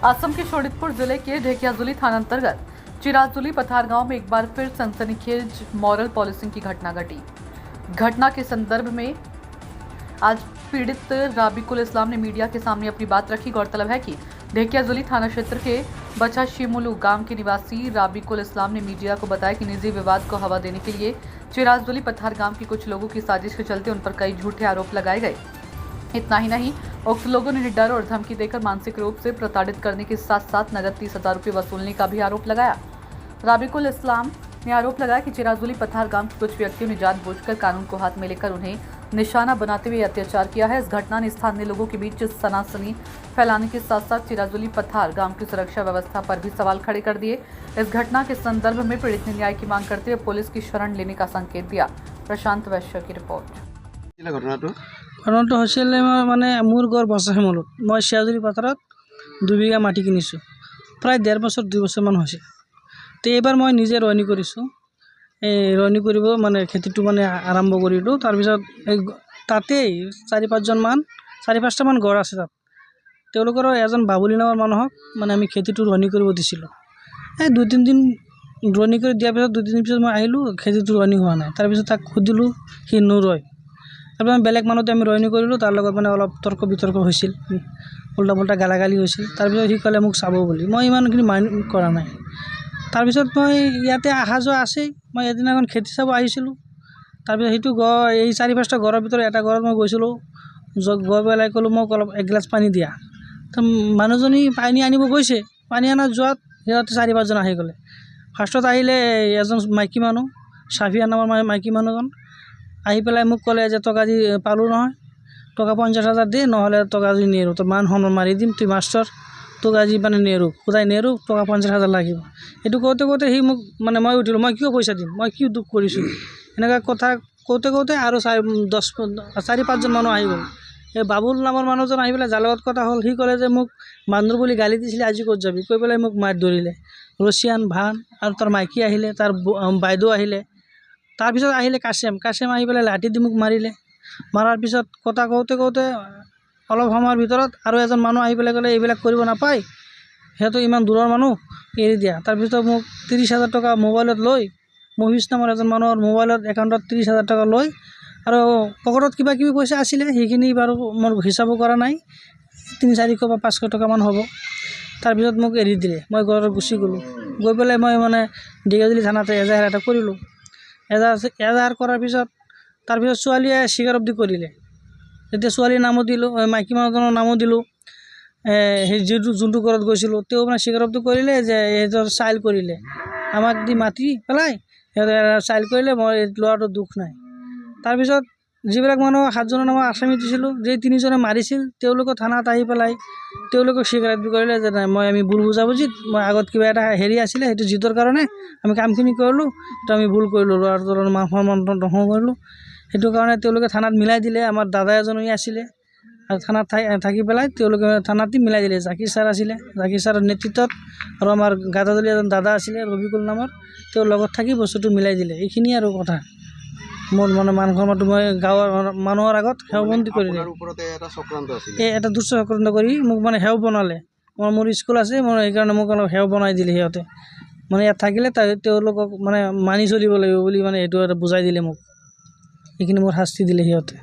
असम के शोणितपुर जिले के ढेकियाजुली थाना अंतर्गत चिराजुली पथार गांव में एक बार फिर सनसनीखेज मॉरल पॉलिसिंग की घटना घटी। घटना के संदर्भ में आज पीड़ित राबिकुल इस्लाम ने मीडिया के सामने अपनी बात रखी। गौरतलब है कि ढेकियाजुली थाना क्षेत्र के बचा शिमुलू गांव के निवासी राबिकुल इस्लाम ने मीडिया को बताया कि निजी विवाद को हवा देने के लिए चिराजुली पथार गांव के कुछ लोगों की साजिश के चलते उन पर कई झूठे आरोप लगाए गए। इतना ही नहीं, उक्त लोगों ने डर और धमकी देकर मानसिक रूप से प्रताड़ित करने के साथ साथ नगद 30,000 रुपये वसूलने का भी आरोप लगाया। राबिकुल इस्लाम ने आरोप लगाया कि चिराजुली पथार गांव के कुछ व्यक्तियों ने जानबूझकर कानून को हाथ में लेकर उन्हें निशाना बनाते हुए अत्याचार किया है। इस घटना ने स्थानीय लोगों के बीच सनसनी फैलाने के साथ साथ चिराजुली पथार गांव की सुरक्षा व्यवस्था पर भी सवाल खड़े कर दिए। इस घटना के संदर्भ में पीड़ित ने न्याय की मांग करते हुए पुलिस की शरण लेने का संकेत दिया। प्रशांत वैश्य की रिपोर्ट। ঘটনাটো হৈছিল মানে মোৰ ঘৰ বছা শিমলুত। মই চিৰাজুলি পথাৰত 2 বিঘা মাটি কিনিছোঁ। প্ৰায় 1.5 বছৰ 2 বছৰমান হৈছে। তো এইবাৰ মই নিজে ৰয়নি কৰিছোঁ। এই ৰয়নি কৰিব মানে খেতিটো মানে আৰম্ভ কৰিলোঁ। তাৰপিছত তাতেই 4-5টামান ঘৰ আছে তাত। তেওঁলোকৰ এজন বাবুলি নামৰ মানুহক মানে আমি খেতিটো ৰয়নি কৰিব দিছিলোঁ। এই 2-3 দিন ৰয়নি কৰি দিয়াৰ পিছত 2-3 দিন পিছত মই আহিলোঁ, খেতিটো ৰয়নি হোৱা নাই। তাৰপিছত তাক সুধিলোঁ, সি নৰয়। তাৰপিছত বেলেগ মানুহতে আমি ৰয়নি কৰিলোঁ, তাৰ লগত মানে অলপ তৰ্ক বিতৰ্ক হৈছিল, উল্টা পুল্টা গালাগালি হৈছিল। তাৰপিছত সি ক'লে মোক চাব বুলি। মই ইমানখিনি মাইণ্ড কৰা নাই। তাৰপিছত মই ইয়াতে অহা যোৱা আছেই। মই এদিনাখন খেতি চাব আহিছিলোঁ। তাৰপিছত সেইটো এই 4-5টা ঘৰৰ ভিতৰত এটা ঘৰত মই গৈছিলোঁ। গৈ পেলাই ক'লোঁ মোক অলপ 1 গিলাচ পানী দিয়া। তো মানুহজনী পানী আনিব গৈছে। পানী আনা যোৱাত সিহঁতে 4-5জন আহি গ'লে। ফাৰ্ষ্টত আহিলে এজন মাইকী মানুহ, চাফিয়া নামৰ মাইকী মানুহজন আহি পেলাই মোক ক'লে যে টকা দি পালোঁ নহয়, টকা 50,000 দে, নহ'লে টকা আজি নেৰোঁ, তোৰ মান সন্মান মাৰি দিম, তুই মাষ্টৰ, তোক আজি মানে নেৰোঁ, খুদাই নেৰোঁ, টকা 50,000 লাগিব। সেইটো কওঁতে সি মোক মানে মই উঠিলোঁ, মই কিয় পইচা দিম, মই কি দুখ কৰিছোঁ, এনেকুৱা কথা কওঁতে আৰু 4-5জন মানুহ আহি গ'ল। এই বাবুল নামৰ মানুহজন আহি পেলাই যাৰ লগত কথা হ'ল, সি ক'লে যে মোক বান্দৰ বুলি গালি দিছিলে, আজি ক'ত যাবি, কৈ পেলাই মোক মাৰ ধৰিলে। ৰছিয়ান ভান আৰু তাৰ মাইকী আহিলে, তাৰ বাইদেউ আহিলে। তাৰপিছত আহিলে কাছেম আহি পেলাই লাঠি দি মোক মাৰিলে। মাৰাৰ পিছত কথা কওঁতে অলপ সময়ৰ ভিতৰত আৰু এজন মানুহ আহি পেলাই ক'লে এইবিলাক কৰিব নাপায়, সিহঁতো ইমান দূৰৰ মানুহ, এৰি দিয়া। তাৰপিছত মোক 30,000 টকা মোবাইলত লৈ, মহিষ নামৰ এজন মানুহৰ মোবাইলত একাউণ্টত 30,000 টকা লৈ আৰু পকেটত কিবা কিবি পইচা আছিলে, সেইখিনি বাৰু মোৰ হিচাপো কৰা নাই, 300-400 বা 500 টকামান হ'ব। তাৰপিছত মোক এৰি দিলে। মই ঘৰত গুচি গ'লোঁ। গৈ পেলাই মই মানে ঢেকিয়াজুলি থানাতে এজাহাৰ এটা কৰিলোঁ। এজাহাৰ কৰাৰ পিছত তাৰপিছত ছোৱালীয়ে স্বীকাৰোক্তি কৰিলে। তেতিয়া ছোৱালীৰ নামো দিলোঁ, মাইকী মানুহজনৰ নামো দিলোঁ। সেই যোনটো ঘৰত গৈছিলোঁ তেওঁ মানে স্বীকাৰোক্তি কৰিলে যে সিহঁতৰ চাইল্ড কৰিলে, আমাক দি মাতি পেলাই সিহঁতে চাইল্ড কৰিলে, মই ল'ৰাটোৰ দুখ নাই। তাৰপিছত যিবিলাক মানুহ 7জনৰ নামৰ আসামী দিছিলোঁ, যে 3জনে মাৰিছিল, তেওঁলোকৰ থানাত আহি পেলাই তেওঁলোকক স্বীকাৰোক্তি কৰিলে যে নাই, আমি ভুল বুজাবুজিত, মই আগত কিবা এটা হেৰি আছিলে, সেইটো জিতৰ কাৰণে আমি কামখিনি কৰিলোঁ, তো আমি ভুল কৰিলোঁ, ল'ৰাটোৰ মান সন্মান ধ্বংস কৰিলোঁ। সেইটো কাৰণে তেওঁলোকে থানাত মিলাই দিলে। আমাৰ দাদা এজনেই আছিলে আৰু থানাত থাকি পেলাই তেওঁলোকে থানাতে মিলাই দিলে। জাকিৰ ছাৰ আছিলে, জাকিৰ ছাৰৰ নেতৃত্বত, আৰু আমাৰ গাদাজলি এজন দাদা আছিলে ৰবিকুল নামৰ, তেওঁৰ লগত থাকি বস্তুটো মিলাই দিলে। এইখিনি আৰু কথা। মোৰ মানে মান সন্মানটো মই গাঁৱৰ মানুহৰ আগত সেৱবন্দী কৰিলে। এটা দুষ্ট চক্ৰান্ত কৰি মোক মানে সেৱ বনালে। মোৰ স্কুল আছে, মোৰ সেইকাৰণে মোক অলপ সেৱ বনাই দিলে সিহঁতে। মানে ইয়াত থাকিলে তেওঁলোকক মানে মানি চলিব লাগিব বুলি মানে এইটো এটা বুজাই দিলে মোক। এইখিনি মোৰ শাস্তি দিলে সিহঁতে।